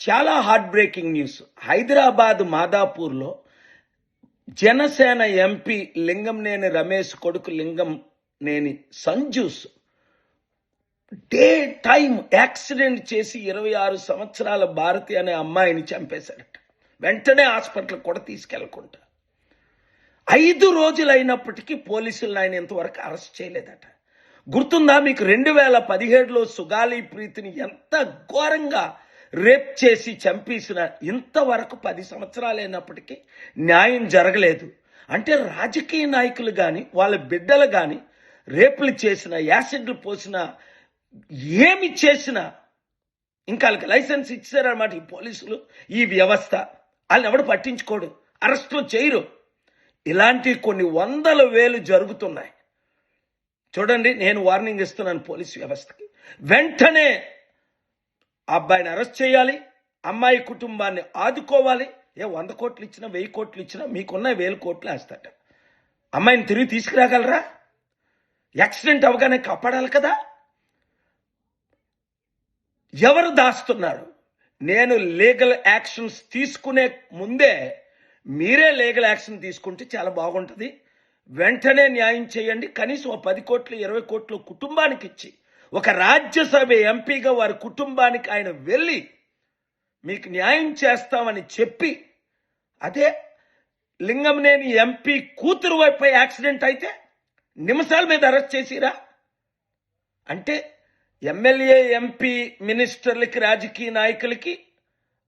చాలా heart breaking news. Hyderabad మాదాపూర్లో Janasena MP Linganeni Ramesh కొడుకు Linganeni Sanjus day time accident చేసి 26 సంవత్సరాల భారతి అనే అమ్మాయిని చంపేశారట. వెంటనే హాస్పిటల్ కూడా తీసుకెళ్లకుండా 5 రోజులైనప్పటికీ పోలీసులు ఆయన ఇంతవరకు అరెస్ట్ చేయలేదట. గుర్తుందా మీకు? 2017లో సుగాలి ప్రీతిని ఎంత ఘోరంగా రేప్ చేసి చంపేసిన ఇంతవరకు 10 సంవత్సరాలైనప్పటికీ న్యాయం జరగలేదు. అంటే రాజకీయ నాయకులు కానీ వాళ్ళ బిడ్డలు కానీ రేపులు చేసిన, యాసిడ్లు పోసిన, ఏమి చేసినా ఇంకా వాళ్ళకి లైసెన్స్ ఇచ్చారన్నమాట ఈ పోలీసులు, ఈ వ్యవస్థ. వాళ్ళని ఎవడు పట్టించుకోడు, అరెస్టులు చేయరు. ఇలాంటి కొన్ని 100,000 జరుగుతున్నాయి. చూడండి, నేను వార్నింగ్ ఇస్తున్నాను పోలీసు వ్యవస్థకి. వెంటనే అబ్బాయిని అరెస్ట్ చేయాలి, అమ్మాయి కుటుంబాన్ని ఆదుకోవాలి. 100 కోట్లు ఇచ్చినా 1000 కోట్లు ఇచ్చినా మీకున్న 1000 కోట్లు వేస్తాట. అమ్మాయిని తిరిగి తీసుకురాగలరా? యాక్సిడెంట్ అవగానే కాపాడాలి కదా. ఎవరు దాస్తున్నారు? నేను లీగల్ యాక్షన్స్ తీసుకునే ముందే మీరే లీగల్ యాక్షన్ తీసుకుంటే చాలా బాగుంటుంది. వెంటనే న్యాయం చేయండి. కనీసం 10 కోట్లు 20 కోట్లు కుటుంబానికి ఇచ్చి, ఒక రాజ్యసభ ఎంపీగా వారి కుటుంబానికి ఆయన వెళ్ళి మీకు న్యాయం చేస్తామని చెప్పి, అదే లింగంనేని ఎంపీ కూతురు వైపు యాక్సిడెంట్ అయితే నిమిషాల మీద అరెస్ట్ చేసిరా? అంటే ఎమ్మెల్యే, ఎంపీ, మినిస్టర్లకి, రాజకీయ నాయకులకి,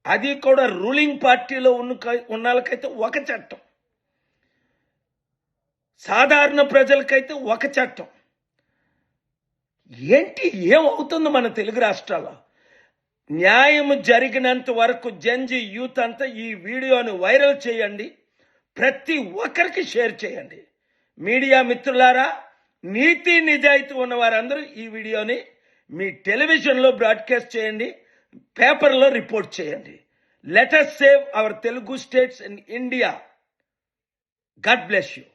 అది కూడా రూలింగ్ పార్టీలో ఉన్న వాళ్ళకైతే ఒక చట్టం, సాధారణ ప్రజలకైతే ఒక చట్టం. ఏంటి ఏమవుతుంది మన తెలుగు రాష్ట్రాల్లో? న్యాయం జరిగినంత వరకు జంజి యూత్ అంతా ఈ వీడియోని వైరల్ చేయండి, ప్రతి ఒక్కరికి షేర్ చేయండి. మీడియా మిత్రులారా, నీతి నిజాయితీ ఉన్న వారందరూ ఈ వీడియోని మీ టెలివిజన్లో బ్రాడ్కాస్ట్ చేయండి, పేపర్లో రిపోర్ట్ చేయండి. Let us save hour Telugu states in India. God bless you.